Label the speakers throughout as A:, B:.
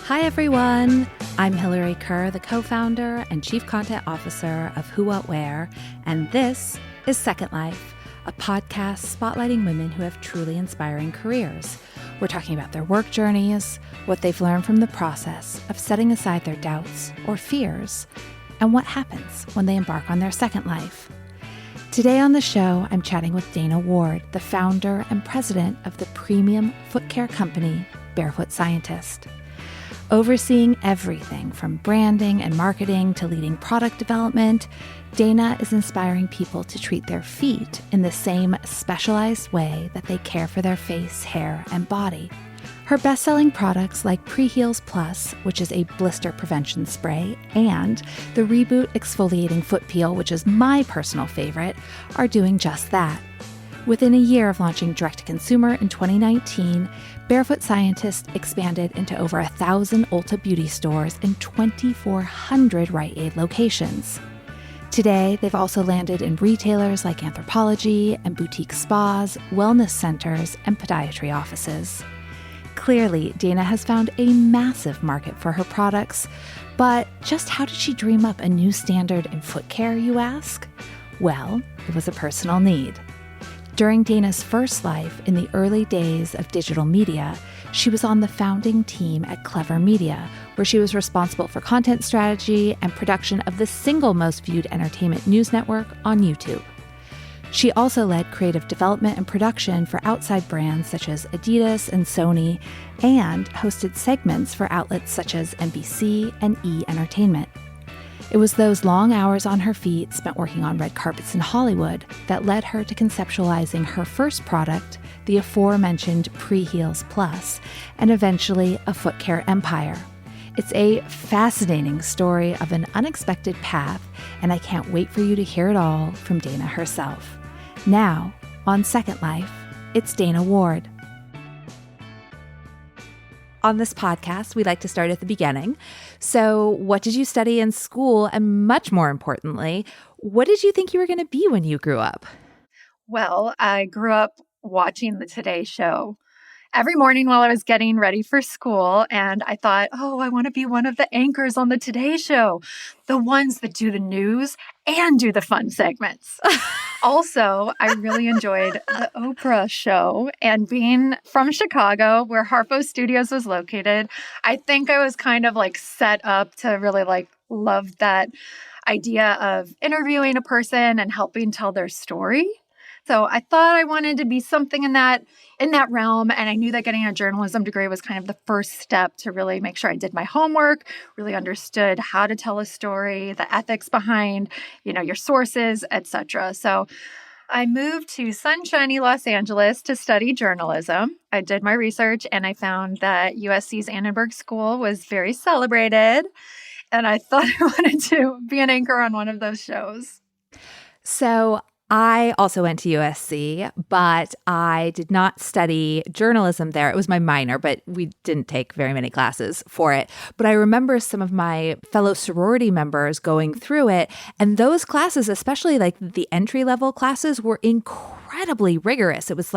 A: Hi, everyone. I'm Hillary Kerr, the co-founder and chief content officer of Who What Wear, and this is Second Life, a podcast spotlighting women who have truly inspiring careers. We're talking about their work journeys, what they've learned from the process of setting aside their doubts or fears, and what happens when they embark on their second life. Today on the show, I'm chatting with Dana Ward, the founder and president of the premium foot care company, Barefoot Scientist. Overseeing everything from branding and marketing to leading product development, Dana is inspiring people to treat their feet in the same specialized way that they care for their face, hair, and body. Her best-selling products like Pre-Heals Plus, which is a blister prevention spray, and the Reboot Exfoliating Foot Peel, which is my personal favorite, are doing just that. Within a year of launching direct-to-consumer in 2019, Barefoot Scientist expanded into over 1,000 Ulta Beauty stores and 2,400 Rite Aid locations. Today, they've also landed in retailers like Anthropologie and boutique spas, wellness centers, and podiatry offices. Clearly, Dana has found a massive market for her products, but just how did she dream up a new standard in foot care, you ask? Well, it was a personal need. During Dana's first life in the early days of digital media, she was on the founding team at Clever Media, where she was responsible for content strategy and production of the single most viewed entertainment news network on YouTube. She also led creative development and production for outside brands such as Adidas and Sony, and hosted segments for outlets such as NBC and E! Entertainment. It was those long hours on her feet spent working on red carpets in Hollywood that led her to conceptualizing her first product, the aforementioned Pre-Heals Plus, and eventually a foot care empire. It's a fascinating story of an unexpected path, and I can't wait for you to hear it all from Dana herself. Now, on Second Life, it's Dana Ward. On this podcast, we like to start at the beginning. So, what did you study in school? And much more importantly, what did you think you were going to be when you grew up?
B: Well, I grew up watching the Today Show every morning while I was getting ready for school. And I thought, I want to be one of the anchors on the Today Show, the ones that do the news and do the fun segments. Also, I really enjoyed the Oprah show, and being from Chicago, where Harpo Studios was located, I think I was kind of set up to really love that idea of interviewing a person and helping tell their story. So I thought I wanted to be something in that realm, and I knew that getting a journalism degree was kind of the first step to really make sure I did my homework, really understood how to tell a story, the ethics behind, your sources, etc. So I moved to sunshiny Los Angeles to study journalism. I did my research, and I found that USC's Annenberg School was very celebrated, and I thought I wanted to be an anchor on one of those shows.
A: So I also went to USC, but I did not study journalism there. It was my minor, but we didn't take very many classes for it. But I remember some of my fellow sorority members going through it. And those classes, especially the entry-level classes, were incredibly rigorous. It was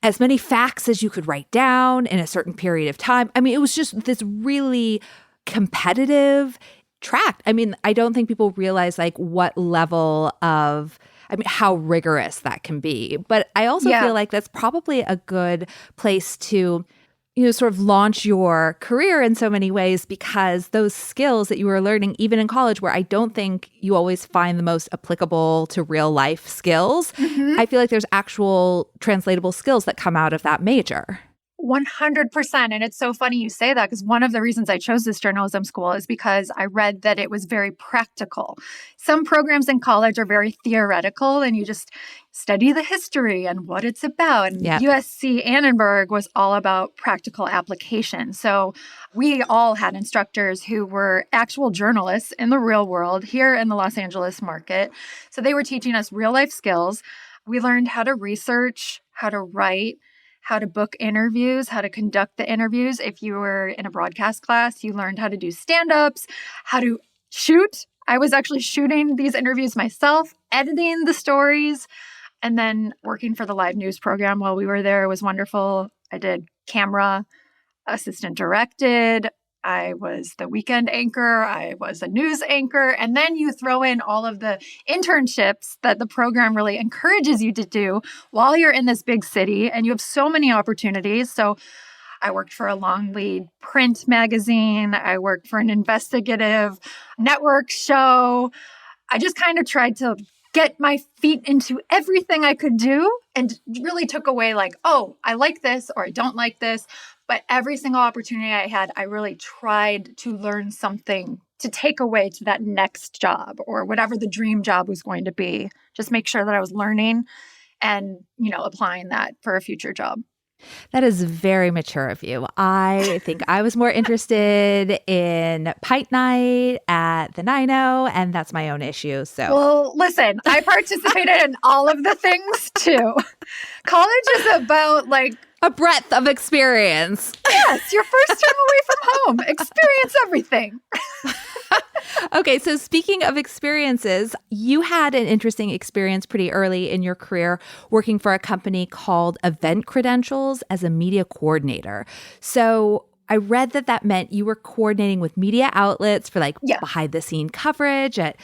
A: as many facts as you could write down in a certain period of time. I mean, it was just this really competitive track. I mean, I don't think people realize what level of how rigorous that can be. But I also feel like that's probably a good place to, sort of launch your career in so many ways, because those skills that you were learning, even in college, where I don't think you always find the most applicable to real life skills, I feel like there's actual translatable skills that come out of that major.
B: 100%. And it's so funny you say that, because one of the reasons I chose this journalism school is because I read that it was very practical. Some programs in college are very theoretical, and you just study the history and what it's about. And USC Annenberg was all about practical application. So we all had instructors who were actual journalists in the real world here in the Los Angeles market. So they were teaching us real life skills. We learned how to research, how to write, how to book interviews, how to conduct the interviews. If you were in a broadcast class, you learned how to do stand-ups, how to shoot. I was actually shooting these interviews myself, editing the stories, and then working for the live news program while we were there. It was wonderful. I did camera, assistant directed. I was the weekend anchor. I was a news anchor. And then you throw in all of the internships that the program really encourages you to do while you're in this big city. And you have so many opportunities. So I worked for a long lead print magazine. I worked for an investigative network show. I just kind of tried to get my feet into everything I could do and really took away like, oh, I like this or I don't like this. But every single opportunity I had, I really tried to learn something to take away to that next job or whatever the dream job was going to be. Just make sure that I was learning and, applying that for a future job.
A: That is very mature of you. I think I was more interested in Pint Night at the Nino, and that's my own issue. So,
B: well, listen, I participated in all of the things too. College is about like
A: a breadth of experience.
B: Yes, your first time away from home. Experience everything.
A: Okay, so speaking of experiences, you had an interesting experience pretty early in your career working for a company called Event Credentials as a media coordinator. So I read that meant you were coordinating with media outlets for behind the scene coverage at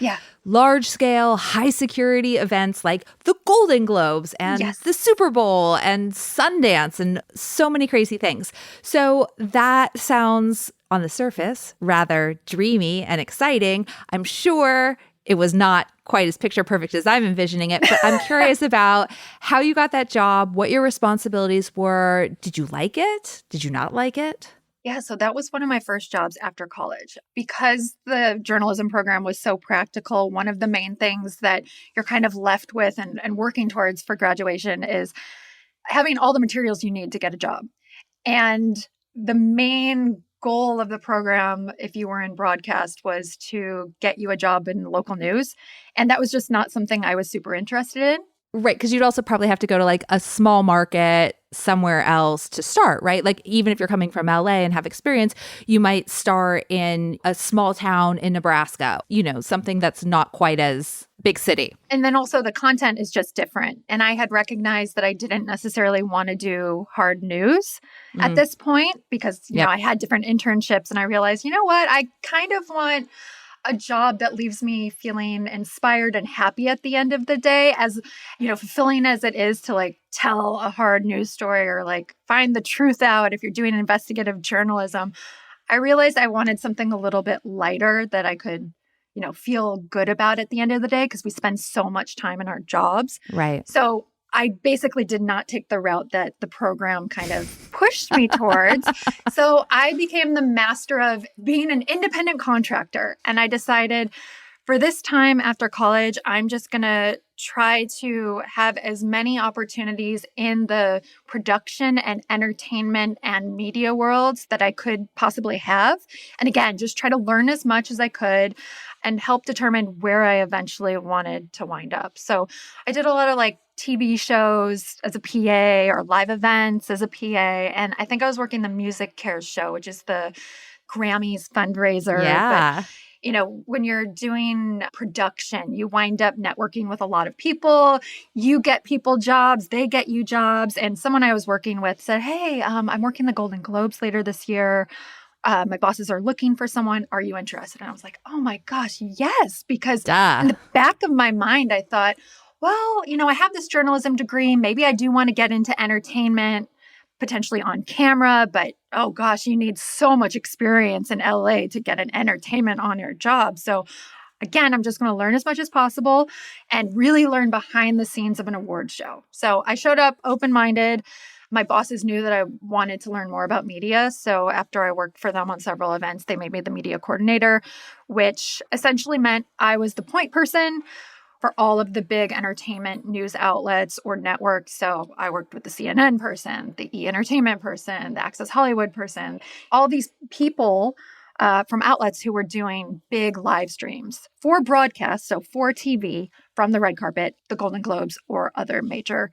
A: large scale, high security events like the Golden Globes and the Super Bowl and Sundance and so many crazy things. So that sounds on the surface rather dreamy and exciting. I'm sure it was not quite as picture perfect as I'm envisioning it, but I'm curious about how you got that job, what your responsibilities were. Did you like it? Did you not like it?
B: Yeah, so that was one of my first jobs after college. Because the journalism program was so practical, one of the main things that you're kind of left with and working towards for graduation is having all the materials you need to get a job. And the main goal of the program, if you were in broadcast, was to get you a job in local news. And that was just not something I was super interested in.
A: Right, because you'd also probably have to go to a small market somewhere else to start, right? Like even if you're coming from LA and have experience, you might start in a small town in Nebraska, something that's not quite as big city.
B: And then also the content is just different. And I had recognized that I didn't necessarily want to do hard news at this point because, I had different internships and I realized, what? I kind of want a job that leaves me feeling inspired and happy at the end of the day, as fulfilling as it is to tell a hard news story or find the truth out if you're doing investigative journalism. I realized I wanted something a little bit lighter that I could feel good about at the end of the day because we spend so much time in our jobs.
A: Right.
B: So I basically did not take the route that the program kind of pushed me towards. So I became the master of being an independent contractor. And I decided for this time after college, I'm just going to try to have as many opportunities in the production and entertainment and media worlds that I could possibly have. And again, just try to learn as much as I could and help determine where I eventually wanted to wind up. So I did a lot of TV shows as a PA or live events as a PA. And I think I was working the Music Cares show, which is the Grammys fundraiser.
A: Yeah.
B: But, when you're doing production, you wind up networking with a lot of people. You get people jobs, they get you jobs. And someone I was working with said, hey, I'm working the Golden Globes later this year. My bosses are looking for someone. Are you interested? And I was like, oh my gosh, yes. Because in the back of my mind, I thought, well, I have this journalism degree. Maybe I do want to get into entertainment, potentially on camera. But, oh gosh, you need so much experience in LA to get an entertainment on your job. So again, I'm just going to learn as much as possible and really learn behind the scenes of an award show. So I showed up open-minded. My bosses knew that I wanted to learn more about media. So after I worked for them on several events, they made me the media coordinator, which essentially meant I was the point person for all of the big entertainment news outlets or networks. So I worked with the CNN person, the E! Entertainment person, the Access Hollywood person, all these people from outlets who were doing big live streams for broadcast, so for TV, from the red carpet, the Golden Globes, or other major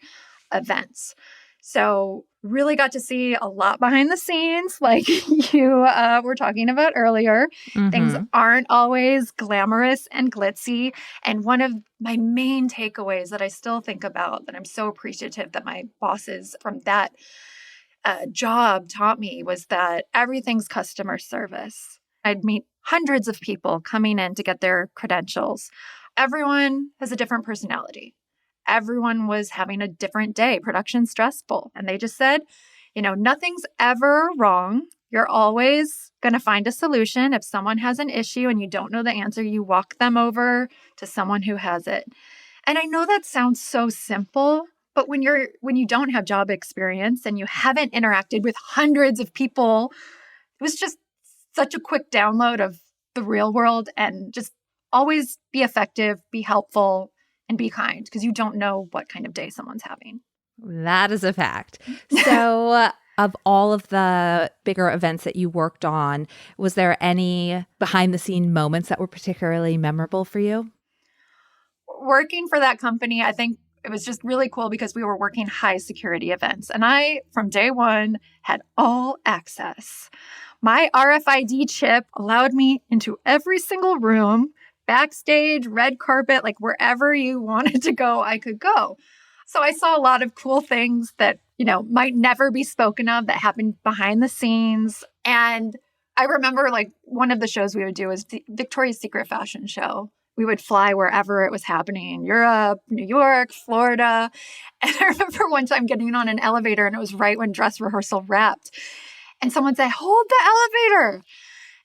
B: events. So really got to see a lot behind the scenes, like you were talking about earlier. Mm-hmm. Things aren't always glamorous and glitzy. And one of my main takeaways that I still think about, that I'm so appreciative that my bosses from that job taught me was that everything's customer service. I'd meet hundreds of people coming in to get their credentials. Everyone has a different personality. Everyone was having a different day, production stressful. And they just said, nothing's ever wrong. You're always going to find a solution. If someone has an issue and you don't know the answer, you walk them over to someone who has it. And I know that sounds so simple, but when you don't have job experience and you haven't interacted with hundreds of people, it was just such a quick download of the real world. And just always be effective, be helpful, and be kind, because you don't know what kind of day someone's having.
A: That is a fact. So of all of the bigger events that you worked on, was there any behind the scene moments that were particularly memorable for you?
B: Working for that company, I think it was just really cool because we were working high security events. And I, from day one, had all access. My RFID chip allowed me into every single room, backstage, red carpet, like wherever you wanted to go, I could go. So I saw a lot of cool things that, might never be spoken of that happened behind the scenes. And I remember one of the shows we would do was the Victoria's Secret fashion show. We would fly wherever it was happening in Europe, New York, Florida. And I remember one time getting on an elevator and it was right when dress rehearsal wrapped. And someone said, "Hold the elevator."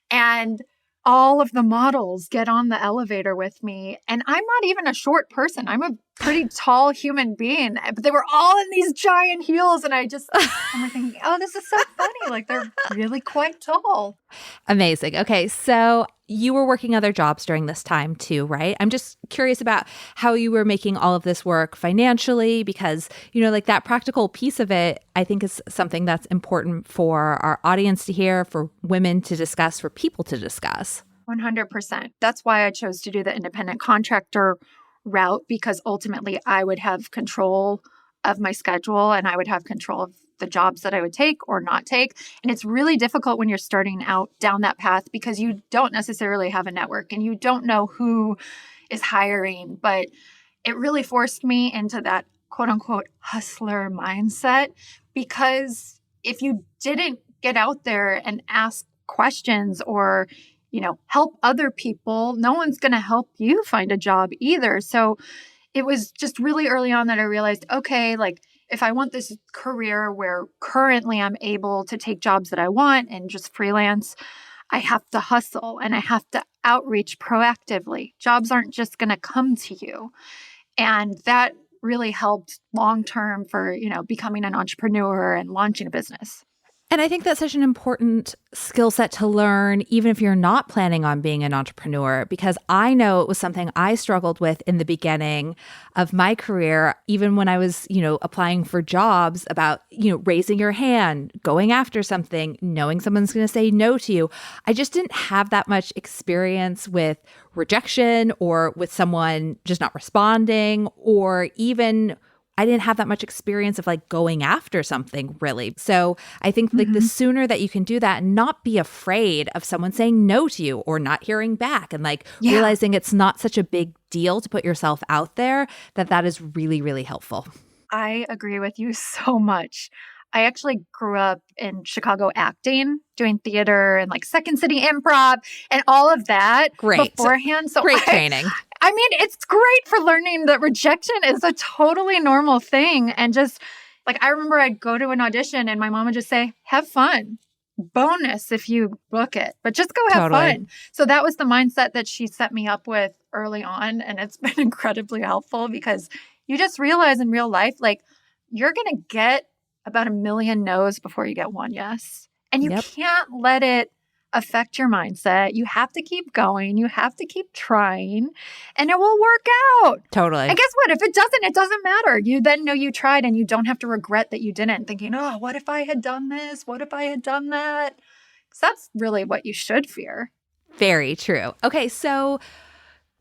B: And all of the models get on the elevator with me. And I'm not even a short person. I'm a pretty tall human being. But they were all in these giant heels. And I'm thinking, oh, this is so funny. They're really quite tall.
A: Amazing. Okay. So you were working other jobs during this time too, right? I'm just curious about how you were making all of this work financially, because, that practical piece of it, I think is something that's important for our audience to hear, for women to discuss, for people to discuss.
B: 100%. That's why I chose to do the independent contractor route, because ultimately I would have control of my schedule and I would have control of the jobs that I would take or not take. And it's really difficult when you're starting out down that path because you don't necessarily have a network and you don't know who is hiring. But it really forced me into that quote unquote hustler mindset, because if you didn't get out there and ask questions or help other people, no one's going to help you find a job either. So it was just really early on that I realized, okay, if I want this career where currently I'm able to take jobs that I want and just freelance, I have to hustle and I have to outreach proactively. Jobs aren't just going to come to you. And that really helped long-term for, becoming an entrepreneur and launching a business.
A: And I think that's such an important skill set to learn, even if you're not planning on being an entrepreneur, because I know it was something I struggled with in the beginning of my career, even when I was, applying for jobs, about, raising your hand, going after something, knowing someone's going to say no to you. I just didn't have that much experience with rejection or with someone just not responding, or even I didn't have that much experience of going after something really. So I think the sooner that you can do that and not be afraid of someone saying no to you or not hearing back, and realizing it's not such a big deal to put yourself out there, that is really, really helpful.
B: I agree with you so much. I actually grew up in Chicago acting, doing theater and Second City Improv and all of that beforehand. So
A: great training.
B: I mean, it's great for learning that rejection is a totally normal thing. And just I remember I'd go to an audition and my mom would just say, "Have fun. Bonus if you book it, but just go have fun." So that was the mindset that she set me up with early on. And it's been incredibly helpful, because you just realize in real life, you're going to get about 1 million no's before you get one yes. And you can't let it affect your mindset. You have to keep going. You have to keep trying, and it will work out.
A: Totally.
B: And guess what? If it doesn't matter. You then know you tried, and you don't have to regret that you didn't, thinking, oh, what if I had done this? What if I had done that? Because that's really what you should fear.
A: Very true. Okay, so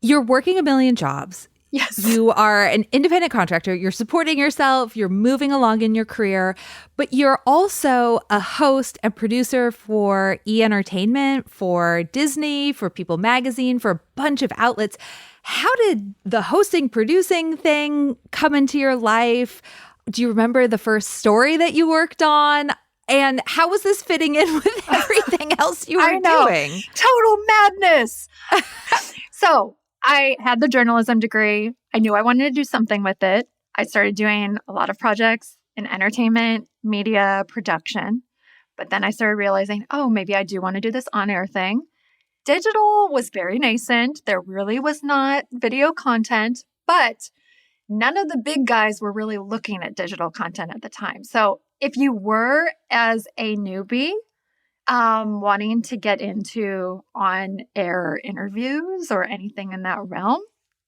A: you're working 1 million jobs.
B: Yes.
A: You are an independent contractor. You're supporting yourself. You're moving along in your career, but you're also a host and producer for E! Entertainment, for Disney, for People Magazine, for a bunch of outlets. How did the hosting, producing thing come into your life? Do you remember the first story that you worked on? And how was this fitting in with everything else you were doing?
B: Total madness. So I had the journalism degree. I knew I wanted to do something with it. I started doing a lot of projects in entertainment, media, production. But then I started realizing, oh, maybe I do want to do this on-air thing. Digital was very nascent. There really was not video content, but none of the big guys were really looking at digital content at the time. So if you were, as a newbie, wanting to get into on-air interviews or anything in that realm,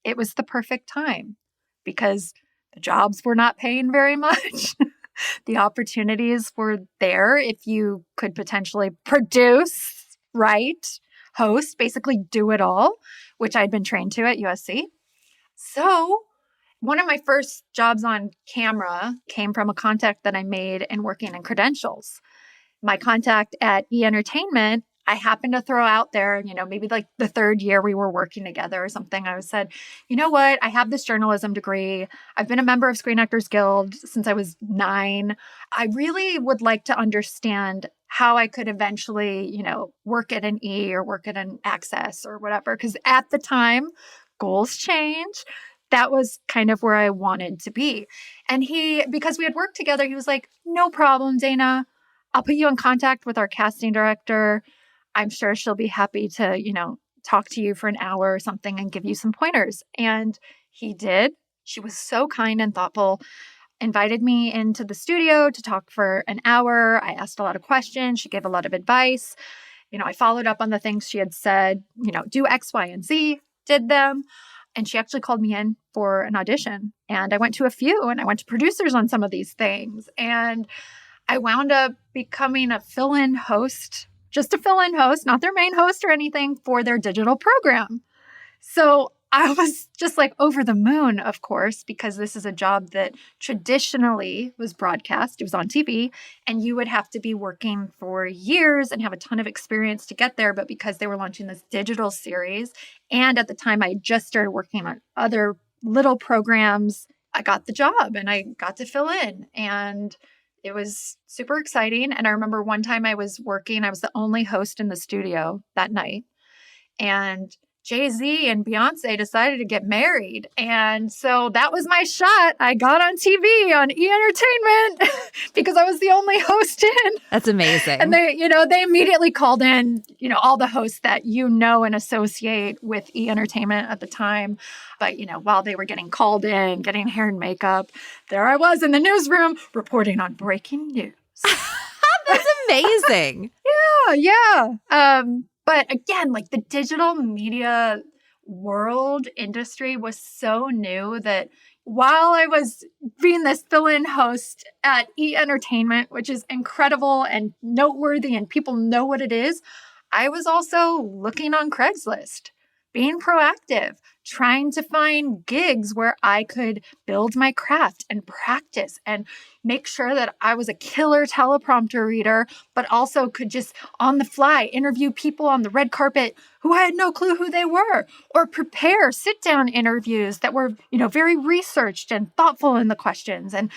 B: it was the perfect time because the jobs were not paying very much. The opportunities were there if you could potentially produce, write, host, basically do it all, which I'd been trained to at USC. So one of my first jobs on camera came from a contact that I made in working in credentials. My contact at E! Entertainment, I happened to throw out there, maybe like the third year we were working together or something. I said, you know what? I have this journalism degree. I've been a member of Screen Actors Guild since I was 9. I really would like to understand how I could eventually, work at an E! Or work at an Access or whatever. Because at the time, goals change. That was kind of where I wanted to be. And because we had worked together, he was like, no problem, Dana. I'll put you in contact with our casting director. I'm sure she'll be happy to, talk to you for an hour or something and give you some pointers. And he did. She was so kind and thoughtful, invited me into the studio to talk for an hour. I asked a lot of questions. She gave a lot of advice. I followed up on the things she had said, do X, Y, and Z, did them. And she actually called me in for an audition. And I went to a few, and I went to producers on some of these things. And I wound up becoming a fill-in host, just a fill-in host, not their main host or anything, for their digital program. So I was just like over the moon, of course, because this is a job that traditionally was broadcast. It was on TV, and you would have to be working for years and have a ton of experience to get there. But because they were launching this digital series, and at the time I just started working on other little programs, I got the job and I got to fill in. And it was super exciting. And I remember one time I was working, I was the only host in the studio that night. And Jay-Z and Beyonce decided to get married. And so that was my shot. I got on TV on E! Entertainment because I was the only host in.
A: That's amazing.
B: And they immediately called in, all the hosts that and associate with E! Entertainment at the time. But, while they were getting called in, getting hair and makeup, there I was in the newsroom reporting on breaking news.
A: That's amazing.
B: Yeah. But again, like the digital media world industry was so new that while I was being this fill-in host at E! Entertainment, which is incredible and noteworthy and people know what it is, I was also looking on Craigslist, being proactive, trying to find gigs where I could build my craft and practice and make sure that I was a killer teleprompter reader, but also could just on the fly interview people on the red carpet who I had no clue who they were, or prepare sit-down interviews that were, very researched and thoughtful in the questions, and,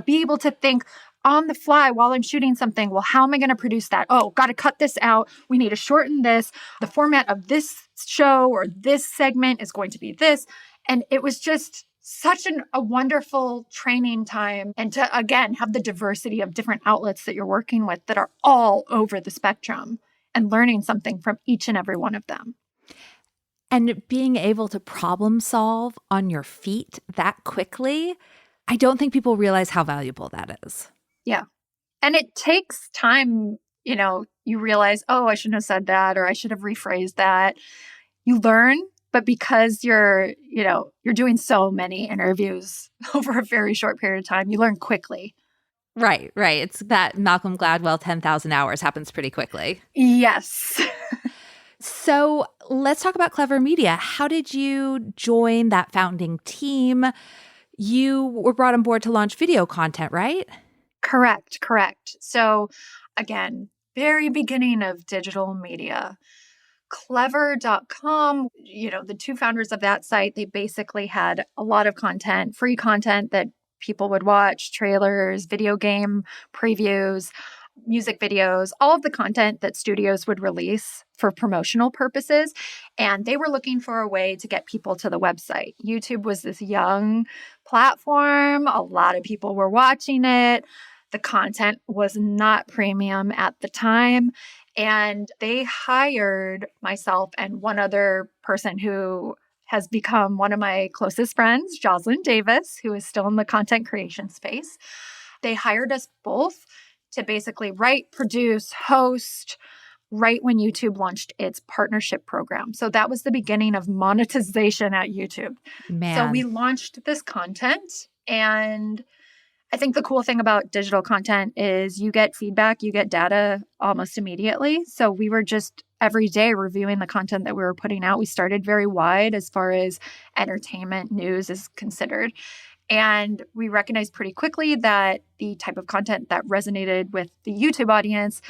B: be able to think on the fly while I'm shooting something, well, how am I going to produce that? Oh, got to cut this out. We need to shorten this. The format of this show or this segment is going to be this. And it was just such a wonderful training time. And to, again, have the diversity of different outlets that you're working with that are all over the spectrum and learning something from each and every one of them.
A: And being able to problem solve on your feet that quickly, I don't think people realize how valuable that is.
B: Yeah. And it takes time, you realize, oh, I shouldn't have said that, or I should have rephrased that. You learn, but because you're doing so many interviews over a very short period of time, you learn quickly.
A: Right. It's that Malcolm Gladwell 10,000 hours happens pretty quickly.
B: Yes.
A: So let's talk about Clever Media. How did you join that founding team? You were brought on board to launch video content, right?
B: Correct. So again, very beginning of digital media. Clever.com, the two founders of that site, they basically had a lot of content, free content that people would watch, trailers, video game previews. music videos, all of the content that studios would release for promotional purposes. And they were looking for a way to get people to the website. YouTube was this young platform. A lot of people were watching it. The content was not premium at the time. And they hired myself and one other person who has become one of my closest friends, Jocelyn Davis, who is still in the content creation space. They hired us both to basically write, produce, host, right when YouTube launched its partnership program. So that was the beginning of monetization at YouTube.
A: Man.
B: So we launched this content, and I think the cool thing about digital content is you get feedback, you get data almost immediately. So we were just every day reviewing the content that we were putting out. We started very wide as far as entertainment news is considered. And we recognized pretty quickly that the type of content that resonated with the YouTube audience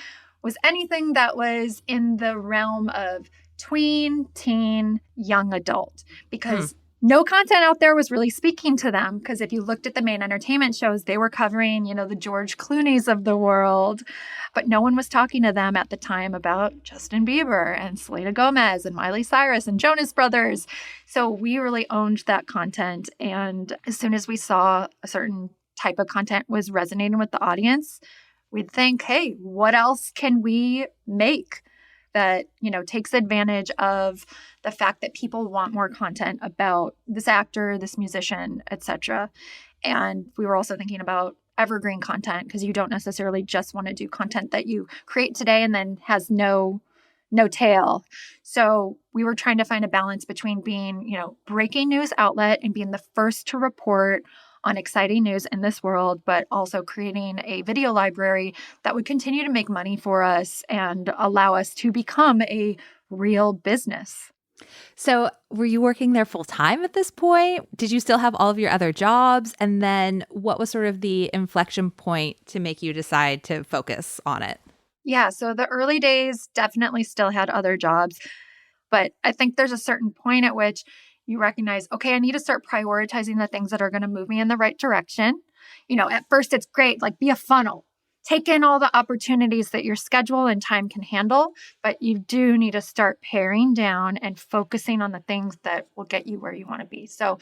B: was anything that was in the realm of tween, teen, young adult, because no content out there was really speaking to them. Because if you looked at the main entertainment shows, they were covering, the George Clooney's of the world. But no one was talking to them at the time about Justin Bieber and Selena Gomez and Miley Cyrus and Jonas Brothers. So we really owned that content. And as soon as we saw a certain type of content was resonating with the audience, we'd think, hey, what else can we make that, takes advantage of the fact that people want more content about this actor, this musician, etc. And we were also thinking about evergreen content, because you don't necessarily just want to do content that you create today and then has no tail. So we were trying to find a balance between being, breaking news outlet and being the first to report on exciting news in this world, but also creating a video library that would continue to make money for us and allow us to become a real business.
A: So were you working there full time at this point? Did you still have all of your other jobs? And then what was sort of the inflection point to make you decide to focus on it?
B: Yeah, so the early days definitely still had other jobs, but I think there's a certain point at which you recognize, okay, I need to start prioritizing the things that are going to move me in the right direction. At first it's great, like be a funnel. Take in all the opportunities that your schedule and time can handle, but you do need to start paring down and focusing on the things that will get you where you want to be. So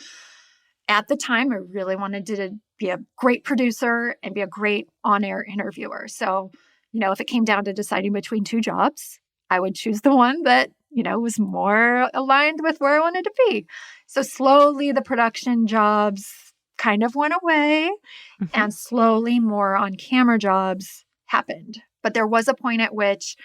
B: at the time, I really wanted to be a great producer and be a great on-air interviewer. So, if it came down to deciding between two jobs, I would choose the one that, was more aligned with where I wanted to be. So slowly the production jobs kind of went away, and slowly more on-camera jobs happened. But there was a point at which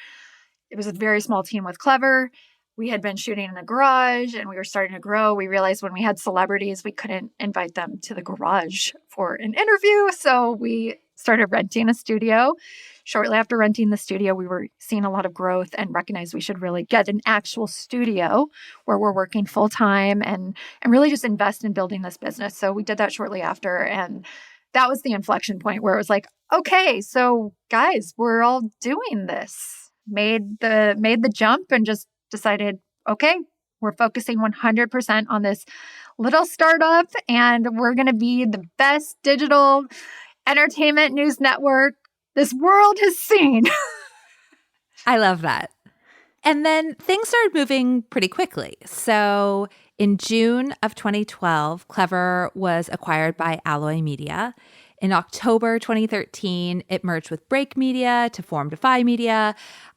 B: it was a very small team with Clever. We had been shooting in a garage and we were starting to grow. We realized when we had celebrities, we couldn't invite them to the garage for an interview. So we started renting a studio. Shortly after renting the studio, we were seeing a lot of growth and recognized we should really get an actual studio where we're working full time and really just invest in building this business. So we did that shortly after. And that was the inflection point where it was like, okay, so guys, we're all doing this. Made the jump and just decided, okay, we're focusing 100% on this little startup, and we're going to be the best digital entertainment news network this world has seen.
A: I love that. And then things started moving pretty quickly. So in June of 2012, Clever was acquired by Alloy Media. In October 2013, it merged with Break Media to form Defy Media.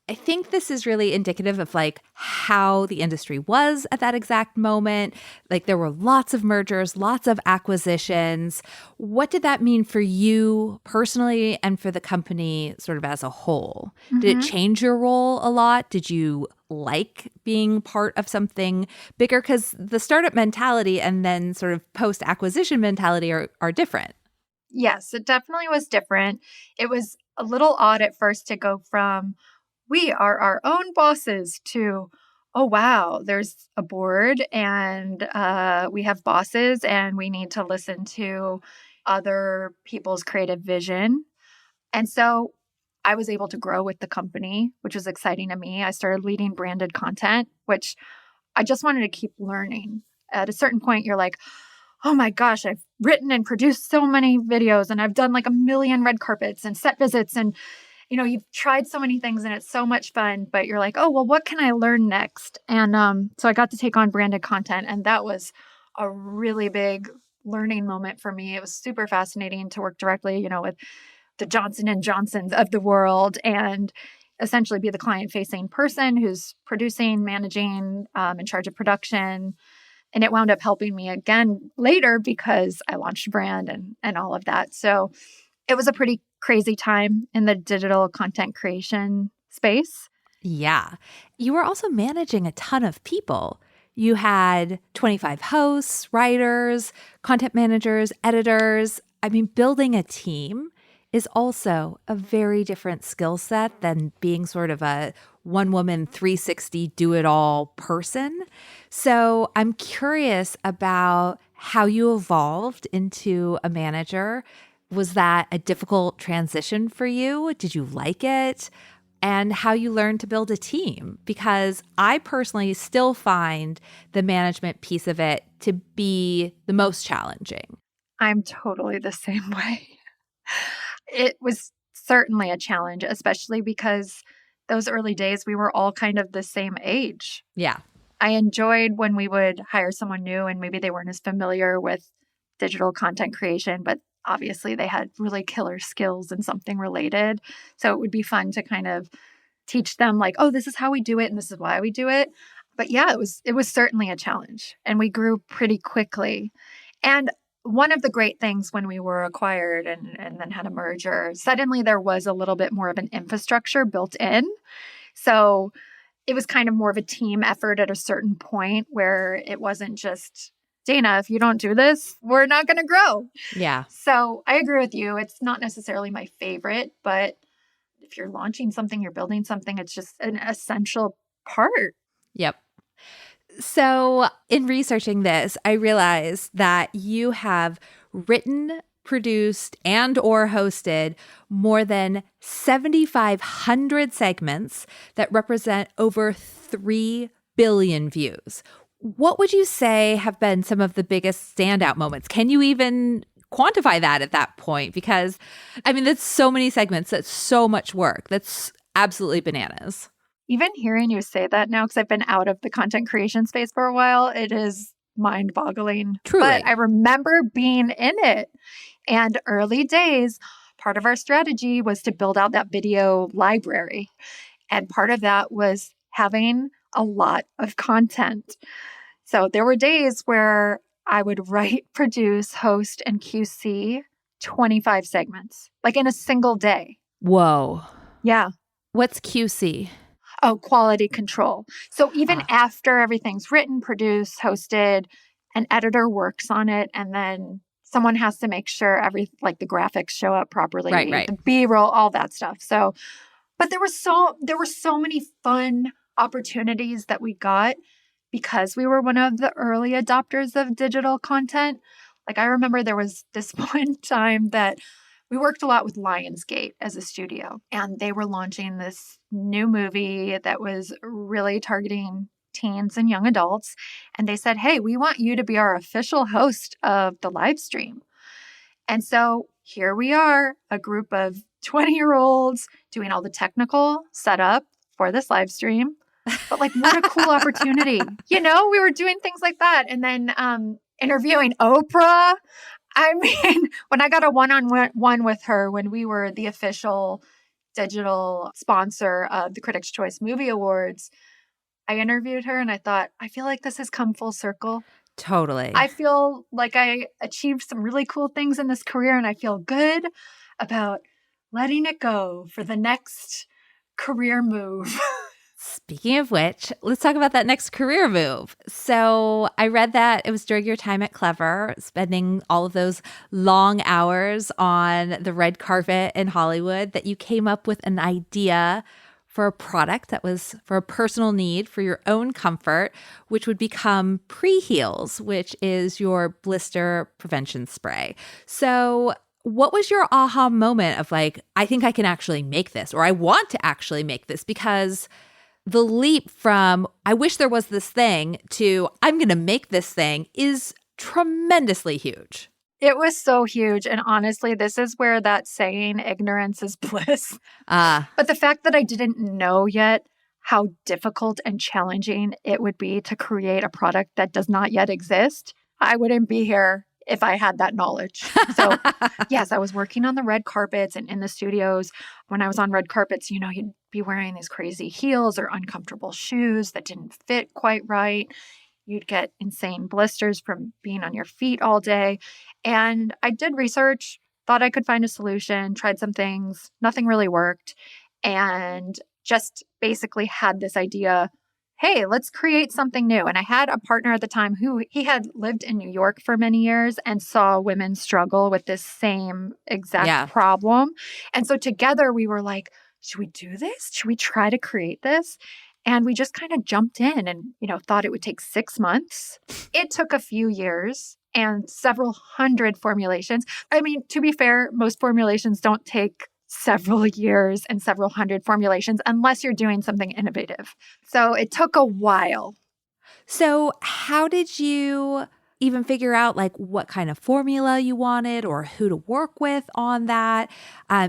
A: I think this is really indicative of how the industry was at that exact moment. There were lots of mergers, lots of acquisitions. What did that mean for you personally and for the company sort of as a whole? Did it change your role a lot? Did you like being part of something bigger? Because the startup mentality and then sort of post-acquisition mentality are different.
B: Yes, it definitely was different. It was a little odd at first to go from we are our own bosses to, oh, wow, there's a board and we have bosses and we need to listen to other people's creative vision. And so I was able to grow with the company, which was exciting to me. I started leading branded content, which I just wanted to keep learning. At a certain point, you're like, oh my gosh, I've written and produced so many videos and I've done 1 million red carpets and set visits and you've tried so many things and it's so much fun, but you're like, oh, well, what can I learn next? And so I got to take on branded content, and that was a really big learning moment for me. It was super fascinating to work directly, with the Johnson and Johnsons of the world and essentially be the client-facing person who's producing, managing, in charge of production. And it wound up helping me again later because I launched a brand and all of that. So it was a pretty crazy time in the digital content creation space.
A: Yeah. You were also managing a ton of people. You had 25 hosts, writers, content managers, editors. I mean, building a team is also a very different skill set than being sort of a one-woman 360 do-it-all person. So I'm curious about how you evolved into a manager. Was that a difficult transition for you? Did you like it? And how you learned to build a team? Because I personally still find the management piece of it to be the most challenging.
B: I'm totally the same way. It was certainly a challenge, especially because those early days, we were all kind of the same age.
A: Yeah.
B: I enjoyed when we would hire someone new and maybe they weren't as familiar with digital content creation, but obviously they had really killer skills in something related. So it would be fun to kind of teach them like, oh, this is how we do it and this is why we do it. But yeah, it was certainly a challenge, and we grew pretty quickly. And one of the great things when we were acquired and then had a merger, suddenly there was a little bit more of an infrastructure built in. So it was kind of more of a team effort at a certain point where it wasn't just, Dana, if you don't do this, we're not going to grow.
A: Yeah.
B: So I agree with you. It's not necessarily my favorite, but if you're launching something, you're building something, it's just an essential part.
A: Yep. So in researching this, I realized that you have written, produced, and or hosted more than 7,500 segments that represent over 3 billion views. What would you say have been some of the biggest standout moments? Can you even quantify that at that point? Because, I mean, that's so many segments. That's so much work. That's absolutely bananas.
B: Even hearing you say that now, because I've been out of the content creation space for a while, it is mind-boggling.
A: Truly.
B: But I remember being in it. And early days, part of our strategy was to build out that video library. And part of that was having a lot of content. So there were days where I would write, produce, host, and QC 25 segments, like in a single day.
A: Whoa.
B: Yeah.
A: What's QC?
B: Oh, quality control. So even after everything's written, produced, hosted, an editor works on it, and then someone has to make sure the graphics show up properly,
A: right.
B: the B-roll, all that stuff. So, but there were so many fun opportunities that we got because we were one of the early adopters of digital content. Like I remember there was this one time that we worked a lot with Lionsgate as a studio, and they were launching this new movie that was really targeting teens and young adults. And they said, hey, we want you to be our official host of the live stream. And so here we are, a group of 20-year-olds doing all the technical setup for this live stream. But like, what a cool opportunity. We were doing things like that. And then interviewing Oprah. I mean, when I got a one-on-one with her, when we were the official digital sponsor of the Critics' Choice Movie Awards, I interviewed her and I thought, I feel like this has come full circle.
A: Totally.
B: I feel like I achieved some really cool things in this career, and I feel good about letting it go for the next career move.
A: Speaking of which, let's talk about that next career move. So I read that it was during your time at Clever, spending all of those long hours on the red carpet in Hollywood, that you came up with an idea for a product that was for a personal need for your own comfort, which would become Pre-Heals, which is your blister prevention spray. So what was your aha moment of like, I think I can actually make this, or I want to actually make this? Because the leap from, I wish there was this thing, to I'm going to make this thing is tremendously huge.
B: It was so huge. And honestly, this is where that saying, ignorance is bliss. But the fact that I didn't know yet how difficult and challenging it would be to create a product that does not yet exist, I wouldn't be here if I had that knowledge. So yes, I was working on the red carpets and in the studios. When I was on red carpets, you'd be wearing these crazy heels or uncomfortable shoes that didn't fit quite right. You'd get insane blisters from being on your feet all day. And I did research, thought I could find a solution, tried some things, nothing really worked, and just basically had this idea, hey, let's create something new. And I had a partner at the time who he had lived in New York for many years and saw women struggle with this same exact problem. And so together we were like, should we do this? Should we try to create this? And we just kind of jumped in and, thought it would take 6 months. It took a few years and several hundred formulations. I mean, to be fair, most formulations don't take several years and several hundred formulations unless you're doing something innovative. So it took a while.
A: So how did you even figure out what kind of formula you wanted or who to work with on that?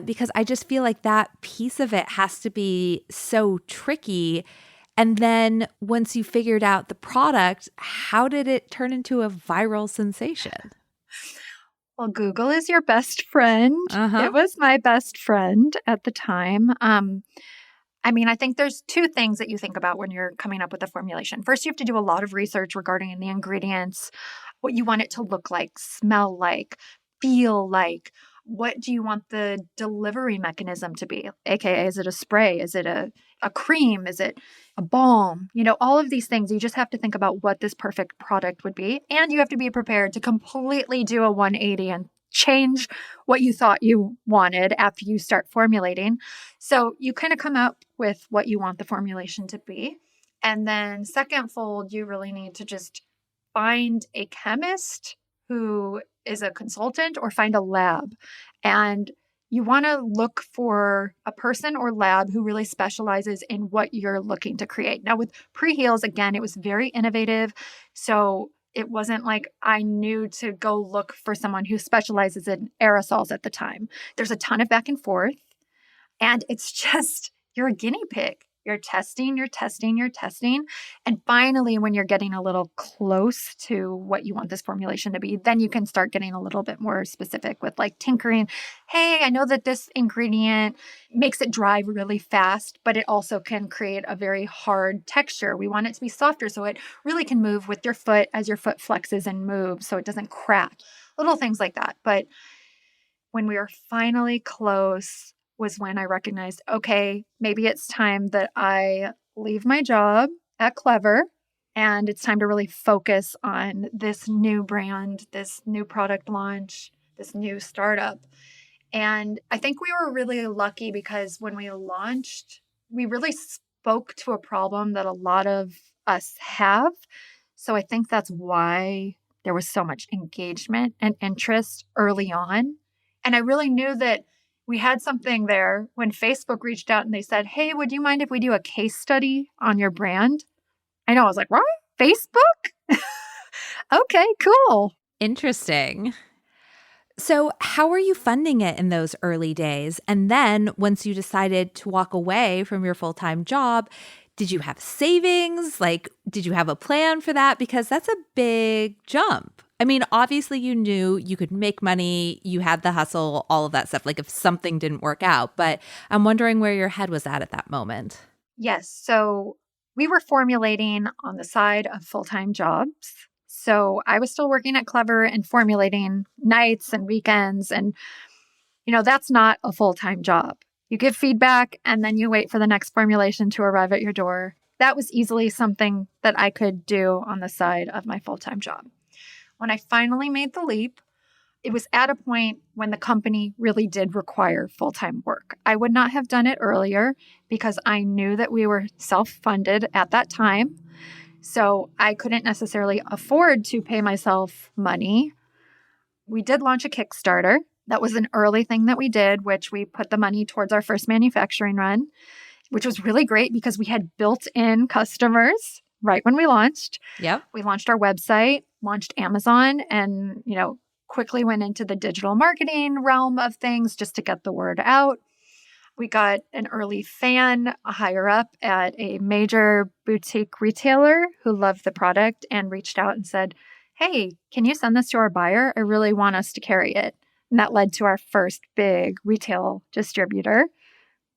A: Because I just feel like that piece of it has to be so tricky. And then once you figured out the product, how did it turn into a viral sensation?
B: Well, Google is your best friend. It was my best friend at the time. I think there's two things that you think about when you're coming up with a formulation. First, you have to do a lot of research regarding the ingredients, what you want it to look like, smell like, feel like. What do you want the delivery mechanism to be? AKA, is it a spray? Is it a cream? Is it a balm? All of these things, you just have to think about what this perfect product would be. And you have to be prepared to completely do a 180 and change what you thought you wanted after you start formulating. So you kind of come up with what you want the formulation to be. And then second fold, you really need to just find a chemist who is a consultant or find a lab. And you want to look for a person or lab who really specializes in what you're looking to create. Now with Pre-Heals, again, it was very innovative. So it wasn't like I knew to go look for someone who specializes in aerosols at the time. There's a ton of back and forth. And it's just, you're a guinea pig. You're testing. And finally, when you're getting a little close to what you want this formulation to be, then you can start getting a little bit more specific with tinkering. Hey, I know that this ingredient makes it dry really fast, but it also can create a very hard texture. We want it to be softer so it really can move with your foot as your foot flexes and moves so it doesn't crack. Little things like that. But when we were finally close, was when I recognized, okay, maybe it's time that I leave my job at Clever and it's time to really focus on this new brand, this new product launch, this new startup. And I think we were really lucky because when we launched, we really spoke to a problem that a lot of us have. So I think that's why there was so much engagement and interest early on. And I really knew that we had something there when Facebook reached out and they said, hey, would you mind if we do a case study on your brand? I know. I was like, what? Facebook? Okay, cool.
A: Interesting. So how were you funding it in those early days? And then once you decided to walk away from your full-time job, did you have savings? Did you have a plan for that? Because that's a big jump. I mean, obviously you knew you could make money, you had the hustle, all of that stuff, if something didn't work out. But I'm wondering where your head was at that moment.
B: Yes. So we were formulating on the side of full-time jobs. So I was still working at Clever and formulating nights and weekends. And, that's not a full-time job. You give feedback and then you wait for the next formulation to arrive at your door. That was easily something that I could do on the side of my full-time job. When I finally made the leap, it was at a point when the company really did require full-time work. I would not have done it earlier because I knew that we were self-funded at that time. So I couldn't necessarily afford to pay myself money. We did launch a Kickstarter. That was an early thing that we did, which we put the money towards our first manufacturing run, which was really great because we had built-in customers right when we launched.
A: Yep.
B: We launched our website, launched Amazon, and, quickly went into the digital marketing realm of things just to get the word out. We got an early fan higher up at a major boutique retailer who loved the product and reached out and said, "Hey, can you send this to our buyer? I really want us to carry it." And that led to our first big retail distributor,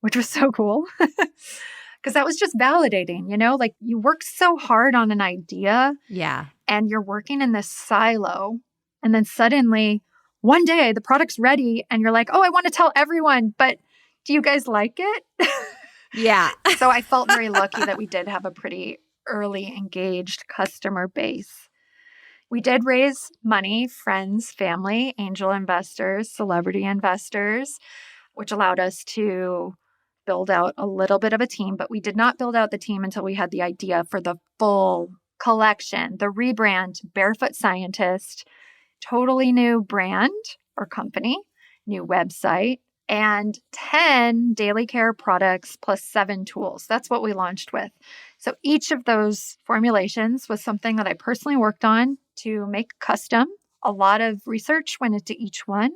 B: which was so cool. Because that was just validating, like you work so hard on an idea
A: Yeah.
B: and you're working in this silo. And then suddenly one day the product's ready and you're like, oh, I want to tell everyone, but do you guys like it?
A: Yeah.
B: So I felt very lucky that we did have a pretty early engaged customer base. We did raise money, friends, family, angel investors, celebrity investors, which allowed us to build out a little bit of a team, but we did not build out the team until we had the idea for the full collection, the rebrand Barefoot Scientist, totally new brand or company, new website, and 10 daily care products plus 7 tools. That's what we launched with. So each of those formulations was something that I personally worked on to make custom. A lot of research went into each one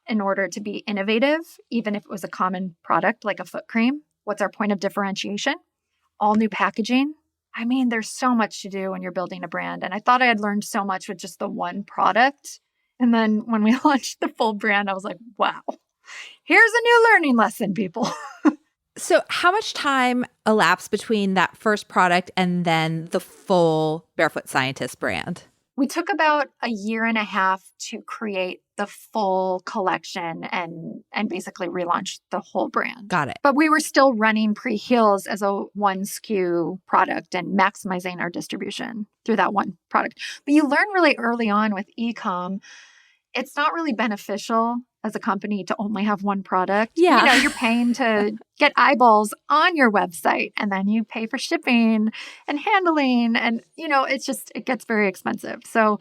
B: in order to be innovative, even if it was a common product like a foot cream. What's our point of differentiation? All new packaging. I mean, there's so much to do when you're building a brand. And I thought I had learned so much with just the one product. And then when we launched the full brand, I was like, wow, here's a new learning lesson, people.
A: So how much time elapsed between that first product and then the full Barefoot Scientist brand?
B: We took about a year and a half to create the full collection and basically relaunch the whole brand.
A: Got it.
B: But we were still running Pre-Heals as a one SKU product and maximizing our distribution through that one product. But you learn really early on with e-com, it's not really beneficial as a company to only have one product.
A: Yeah.
B: You're paying to get eyeballs on your website and then you pay for shipping and handling. And, it gets very expensive. So,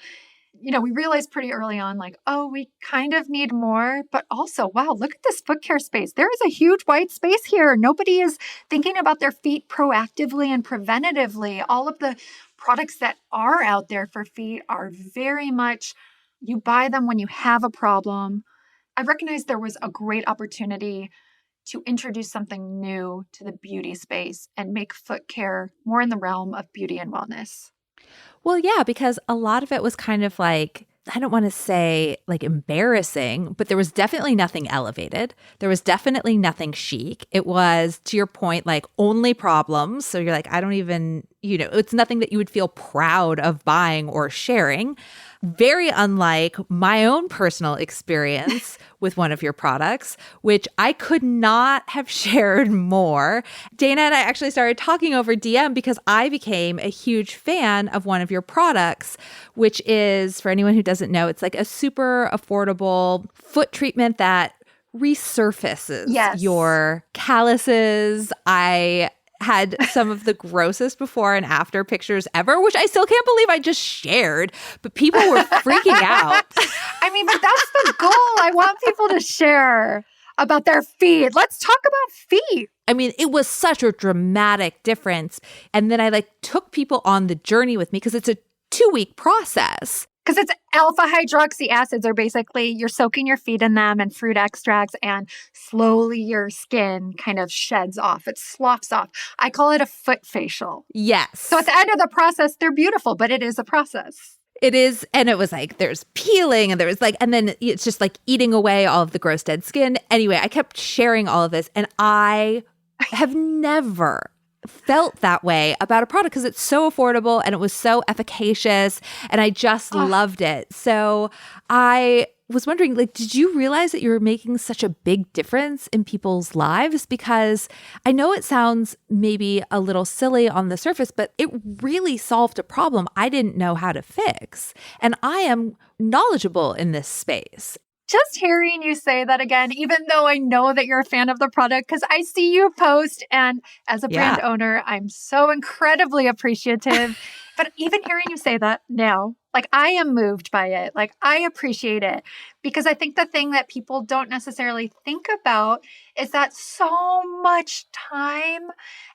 B: we realized pretty early on, like, oh, we kind of need more, but also, wow, look at this foot care space. There is a huge white space here. Nobody is thinking about their feet proactively and preventatively. All of the products that are out there for feet are very much, you buy them when you have a problem. I recognized there was a great opportunity to introduce something new to the beauty space and make foot care more in the realm of beauty and wellness.
A: Well, yeah, because a lot of it was kind of like, I don't want to say like embarrassing, but there was definitely nothing elevated. There was definitely nothing chic. It was, to your point, like only problems. So you're like, I don't even, it's nothing that you would feel proud of buying or sharing. Very unlike my own personal experience with one of your products, which I could not have shared more. Dana and I actually started talking over DM because I became a huge fan of one of your products, which is, for anyone who doesn't know, it's like a super affordable foot treatment that resurfaces your calluses. I had some of the grossest before and after pictures ever, which I still can't believe I just shared, but people were freaking out.
B: I mean, but that's the goal. I want people to share about their feet. Let's talk about feet.
A: I mean, it was such a dramatic difference. And then I took people on the journey with me because it's a 2-week process.
B: Because it's alpha hydroxy acids are basically, you're soaking your feet in them and fruit extracts, and slowly your skin kind of sheds off. It sloughs off. I call it a foot facial.
A: Yes.
B: So at the end of the process, they're beautiful, but it is a process.
A: It is. And it was like, there's peeling and there was and then it's just like eating away all of the gross dead skin. Anyway, I kept sharing all of this and I have never felt that way about a product because it's so affordable and it was so efficacious and I just loved it. So I was wondering, did you realize that you were making such a big difference in people's lives? Because I know it sounds maybe a little silly on the surface, but it really solved a problem I didn't know how to fix. And I am knowledgeable in this space.
B: Just hearing you say that again, even though I know that you're a fan of the product, because I see you post, and as a brand owner, I'm so incredibly appreciative. But even hearing you say that now, I am moved by it. I appreciate it because I think the thing that people don't necessarily think about is that so much time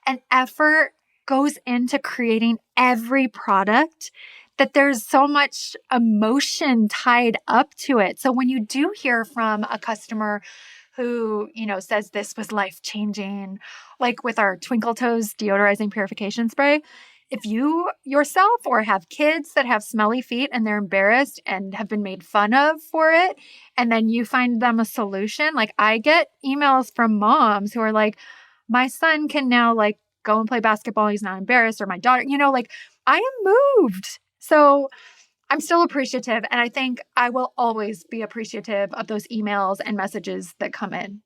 B: and effort goes into creating every product that there's so much emotion tied up to it. So when you do hear from a customer who, says this was life-changing, like with our Twinkle Toes deodorizing purification spray, if you yourself or have kids that have smelly feet and they're embarrassed and have been made fun of for it, and then you find them a solution, like I get emails from moms who are like, my son can now like go and play basketball. He's not embarrassed. Or my daughter, like I am moved. So I'm still appreciative. And I think I will always be appreciative of those emails and messages that come in.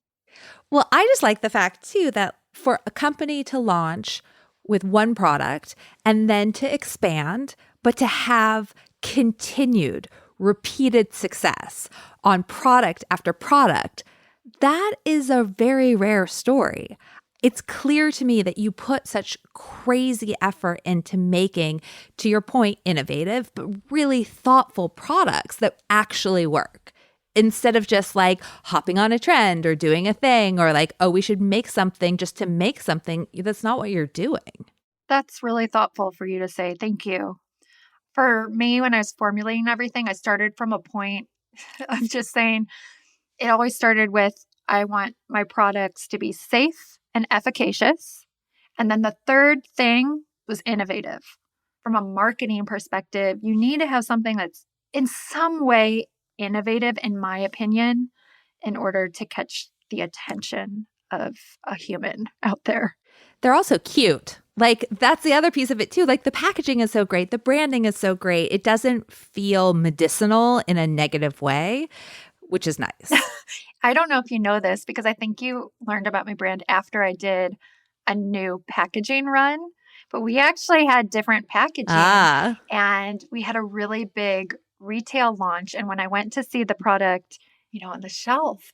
A: Well, I just like the fact too that for a company to launch with one product and then to expand, but to have continued, repeated success on product after product, that is a very rare story. It's clear to me that you put such crazy effort into making, to your point, innovative, but really thoughtful products that actually work. Instead of just like hopping on a trend or doing a thing or like, oh, we should make something just to make something. That's not what you're doing.
B: That's really thoughtful for you to say. Thank you. For me, when I was formulating everything, I started from a point of just saying, it always started with, I want my products to be safe and efficacious. And then the third thing was innovative. From a marketing perspective, you need to have something that's in some way innovative, in my opinion, in order to catch the attention of a human out there.
A: They're also cute. Like, that's the other piece of it too. Like, the packaging is so great. The branding is so great. It doesn't feel medicinal in a negative way, which is nice.
B: I don't know if you know this because I think you learned about my brand after I did a new packaging run, but we actually had different packaging and we had a really big retail launch. And when I went to see the product, on the shelf,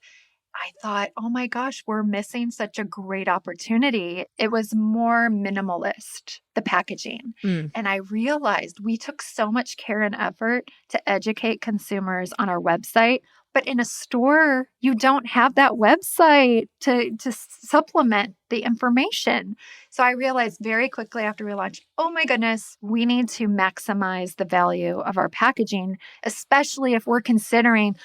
B: I thought, oh my gosh, we're missing such a great opportunity. It was more minimalist, the packaging. And I realized we took so much care and effort to educate consumers on our website. But in a store, you don't have that website to supplement the information. So I realized very quickly after we launched, oh my goodness, we need to maximize the value of our packaging, especially if we're considering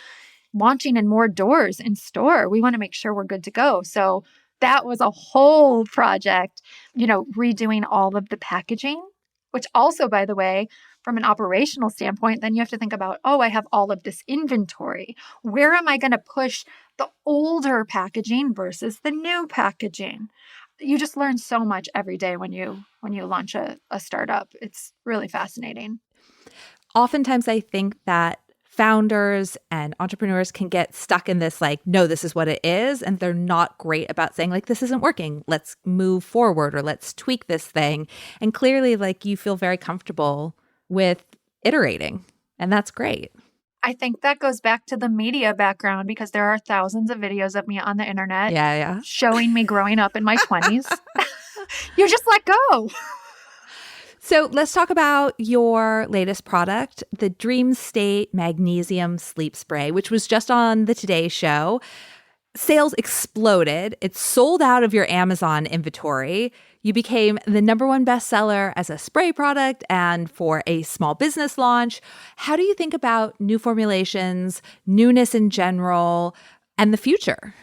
B: launching in more doors in store. We want to make sure we're good to go. So that was a whole project, redoing all of the packaging, which also, by the way, from an operational standpoint, then you have to think about, oh, I have all of this inventory. Where am I going to push the older packaging versus the new packaging? You just learn so much every day when you launch a startup. It's really fascinating.
A: Oftentimes, I think that founders and entrepreneurs can get stuck in this like, no, this is what it is. And they're not great about saying like, this isn't working. Let's move forward or let's tweak this thing. And clearly, like, you feel very comfortable with iterating. And that's great.
B: I think that goes back to the media background because there are thousands of videos of me on the internet showing me growing up in my 20s. You just let go.
A: So let's talk about your latest product, the Dream State Magnesium Sleep Spray, which was just on the Today Show. Sales exploded. It sold out of your Amazon inventory. You became the #1 bestseller as a spray product and for a small business launch. How do you think about new formulations, newness in general, and the future?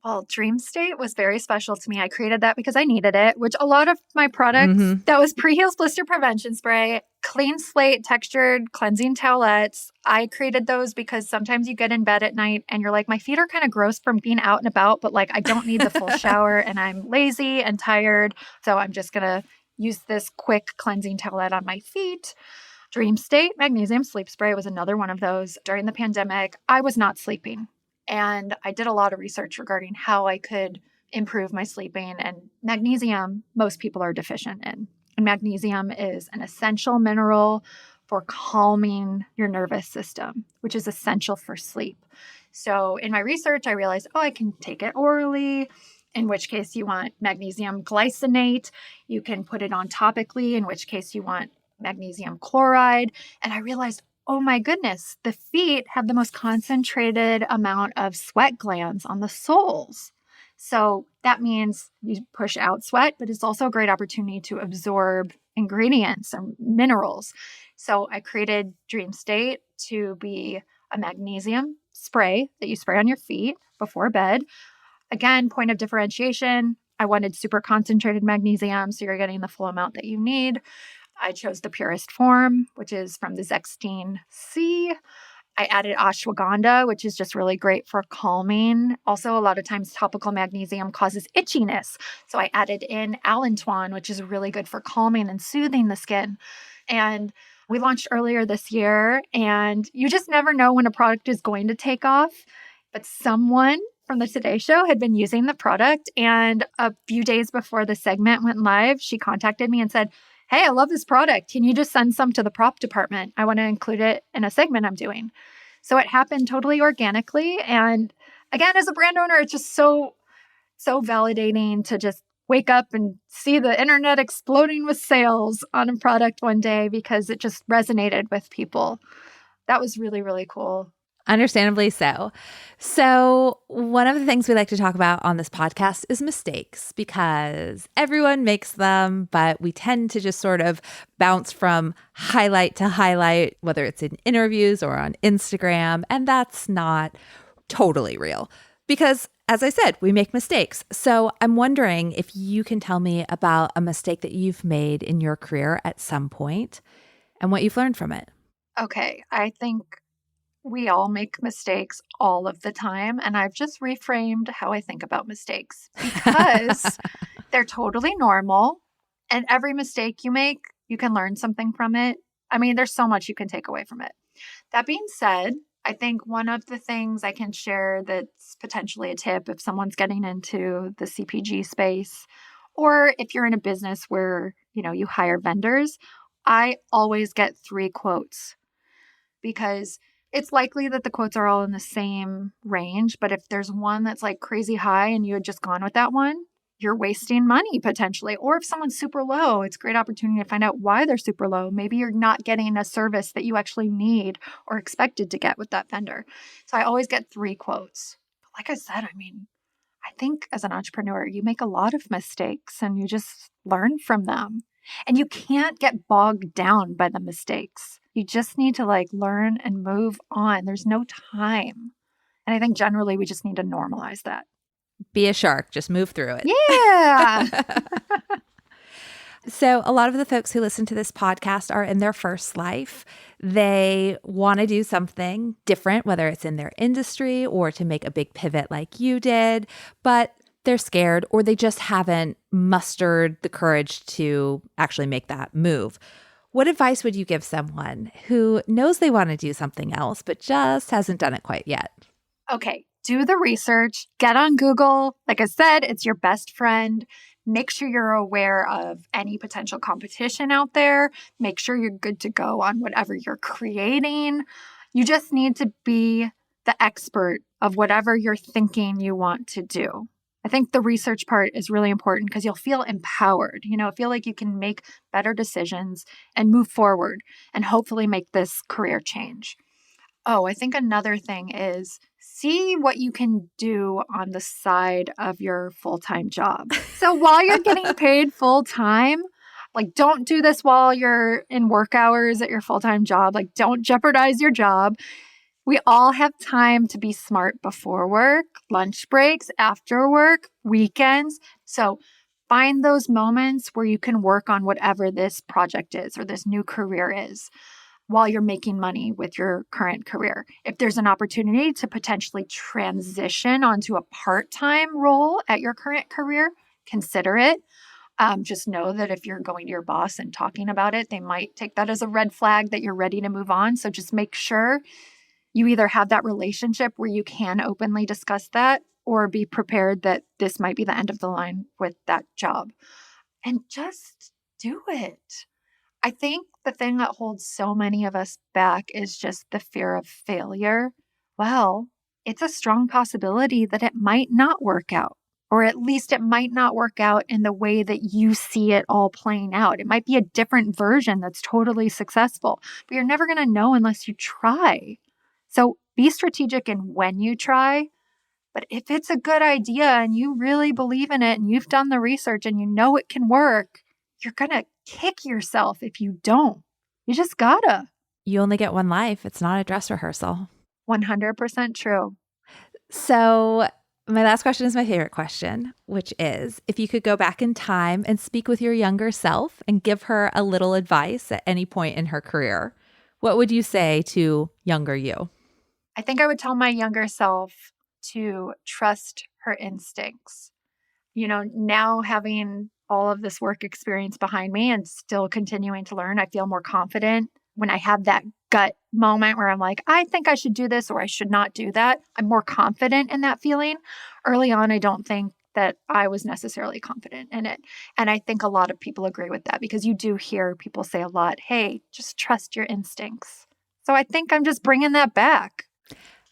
B: Well, Dream State was very special to me. I created that because I needed it, which a lot of my products, that was Pre-Heals Blister Prevention Spray, Clean Slate Textured Cleansing Towelettes. I created those because sometimes you get in bed at night and you're like, my feet are kind of gross from being out and about, but like I don't need the full shower and I'm lazy and tired. So I'm just going to use this quick cleansing towelette on my feet. Dream State Magnesium Sleep Spray was another one of those. During the pandemic, I was not sleeping. And I did a lot of research regarding how I could improve my sleeping. And magnesium, most people are deficient in. And magnesium is an essential mineral for calming your nervous system, which is essential for sleep. So in my research, I realized, I can take it orally, in which case you want magnesium glycinate. You can put it on topically, in which case you want magnesium chloride. And I realized, oh my goodness, the feet have the most concentrated amount of sweat glands on the soles. So that means you push out sweat, but it's also a great opportunity to absorb ingredients or minerals. So I created Dream State to be a magnesium spray that you spray on your feet before bed. Again, point of differentiation. I wanted super concentrated magnesium, so you're getting the full amount that you need. I chose the purest form, which is from the Zextine C. I added ashwagandha, which is just really great for calming. Also, a lot of times topical magnesium causes itchiness. So I added in allantoin, which is really good for calming and soothing the skin. And we launched earlier this year, and you just never know when a product is going to take off. But someone from the Today Show had been using the product, and a few days before the segment went live, she contacted me and said, "Hey, I love this product. Can you just send some to the prop department? I want to include it in a segment I'm doing." So it happened totally organically. And again, as a brand owner, it's just so validating to just wake up and see the internet exploding with sales on a product one day because it just resonated with people. That was really, really cool.
A: Understandably so. So, one of the things we like to talk about on this podcast is mistakes, because everyone makes them, but we tend to just sort of bounce from highlight to highlight, whether it's in interviews or on Instagram. And that's not totally real because, as I said, we make mistakes. So, I'm wondering if you can tell me about a mistake that you've made in your career at some point and what you've learned from it.
B: Okay, I think we all make mistakes all of the time. And I've just reframed how I think about mistakes because they're totally normal. And every mistake you make, you can learn something from it. I mean, there's so much you can take away from it. That being said, I think one of the things I can share that's potentially a tip if someone's getting into the CPG space, or if you're in a business where, you hire vendors, I always get 3 quotes because it's likely that the quotes are all in the same range. But if there's one that's like crazy high and you had just gone with that one, you're wasting money potentially. Or if someone's super low, it's a great opportunity to find out why they're super low. Maybe you're not getting a service that you actually need or expected to get with that vendor. So I always get 3 quotes. But like I said, I think as an entrepreneur, you make a lot of mistakes and you just learn from them. And you can't get bogged down by the mistakes. You just need to learn and move on. There's no time. And I think generally we just need to normalize that.
A: Be a shark, just move through it.
B: Yeah.
A: So a lot of the folks who listen to this podcast are in their first life. They want to do something different, whether it's in their industry or to make a big pivot like you did, but they're scared or they just haven't mustered the courage to actually make that move. What advice would you give someone who knows they want to do something else, but just hasn't done it quite yet?
B: Okay, do the research, get on Google. Like I said, it's your best friend. Make sure you're aware of any potential competition out there. Make sure you're good to go on whatever you're creating. You just need to be the expert of whatever you're thinking you want to do. I think the research part is really important because you'll feel empowered, feel like you can make better decisions and move forward and hopefully make this career change. Oh, I think another thing is see what you can do on the side of your full-time job. So while you're getting paid full-time, don't do this while you're in work hours at your full-time job. Don't jeopardize your job. We all have time to be smart before work, lunch breaks, after work, weekends. So find those moments where you can work on whatever this project is or this new career is while you're making money with your current career. If there's an opportunity to potentially transition onto a part-time role at your current career, consider it. Just know that if you're going to your boss and talking about it, they might take that as a red flag that you're ready to move on. So just make sure you either have that relationship where you can openly discuss that or be prepared that this might be the end of the line with that job. And just do it. I think the thing that holds so many of us back is just the fear of failure. Well, it's a strong possibility that it might not work out, or at least it might not work out in the way that you see it all playing out. It might be a different version that's totally successful, but you're never going to know unless you try. So be strategic in when you try, but if it's a good idea and you really believe in it and you've done the research and you know it can work, you're going to kick yourself if you don't. You just gotta.
A: You only get one life. It's not a dress rehearsal.
B: 100% true.
A: So my last question is my favorite question, which is, if you could go back in time and speak with your younger self and give her a little advice at any point in her career, what would you say to younger you?
B: I think I would tell my younger self to trust her instincts. Now having all of this work experience behind me and still continuing to learn, I feel more confident when I have that gut moment where I'm like, I think I should do this or I should not do that. I'm more confident in that feeling. Early on, I don't think that I was necessarily confident in it. And I think a lot of people agree with that because you do hear people say a lot, hey, just trust your instincts. So I think I'm just bringing that back.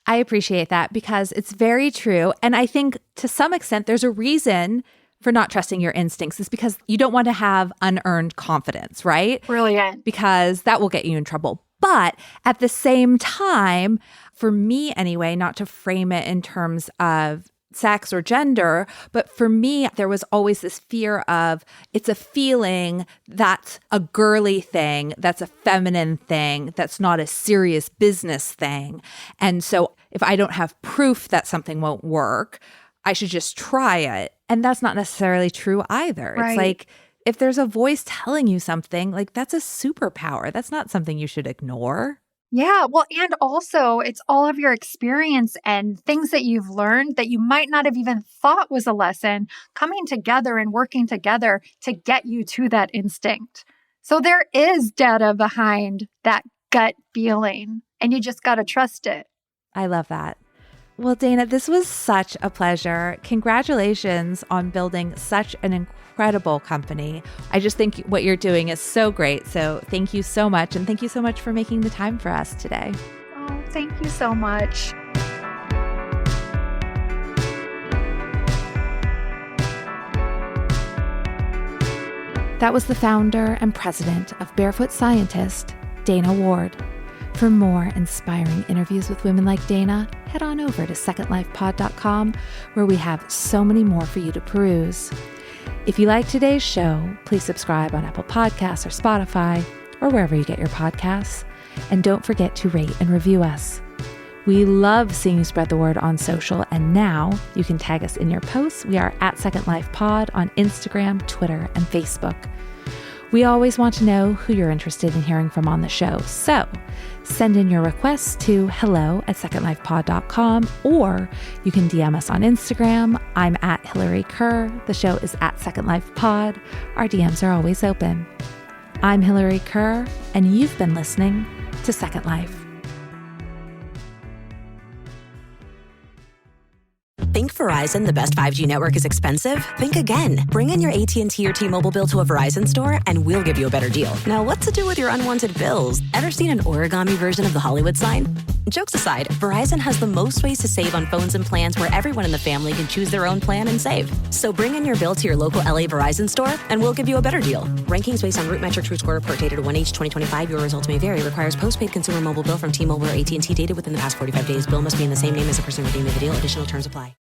A: I appreciate that because it's very true. And I think to some extent, there's a reason for not trusting your instincts is because you don't want to have unearned confidence, right?
B: Brilliant.
A: Because that will get you in trouble. But at the same time, for me anyway, not to frame it in terms of sex or gender, but for me, there was always this fear of it's a feeling that's a girly thing, that's a feminine thing, that's not a serious business thing. And so if I don't have proof that something won't work, I should just try it. And that's not necessarily true either.
B: Right.
A: It's like, if there's a voice telling you something, like that's a superpower. That's not something you should ignore.
B: Yeah. Well, and also it's all of your experience and things that you've learned that you might not have even thought was a lesson coming together and working together to get you to that instinct. So there is data behind that gut feeling and you just got to trust it.
A: I love that. Well, Dana, this was such a pleasure. Congratulations on building such an incredible company. I just think what you're doing is so great. So thank you so much. And thank you so much for making the time for us today.
B: Oh, thank you so much.
A: That was the founder and president of Barefoot Scientist, Dana Ward. For more inspiring interviews with women like Dana, head on over to secondlifepod.com, where we have so many more for you to peruse. If you like today's show, please subscribe on Apple Podcasts or Spotify, or wherever you get your podcasts. And don't forget to rate and review us. We love seeing you spread the word on social, and now you can tag us in your posts. We are at Second Life Pod on Instagram, Twitter, and Facebook. We always want to know who you're interested in hearing from on the show. So send in your requests to hello@secondlifepod.com, or you can DM us on Instagram. I'm at Hillary Kerr. The show is at Second Life Pod. Our DMs are always open. I'm Hillary Kerr, and you've been listening to Second Life.
C: Think Verizon, the best 5G network, is expensive? Think again. Bring in your AT&T or T-Mobile bill to a Verizon store and we'll give you a better deal. Now, what to do with your unwanted bills? Ever seen an origami version of the Hollywood sign? Jokes aside, Verizon has the most ways to save on phones and plans where everyone in the family can choose their own plan and save. So bring in your bill to your local LA Verizon store and we'll give you a better deal. Rankings based on Root Metrics Root Score report dated 1H2025. Your results may vary. Requires postpaid consumer mobile bill from T-Mobile or AT&T dated within the past 45 days. Bill must be in the same name as the person redeeming the deal. Additional terms apply.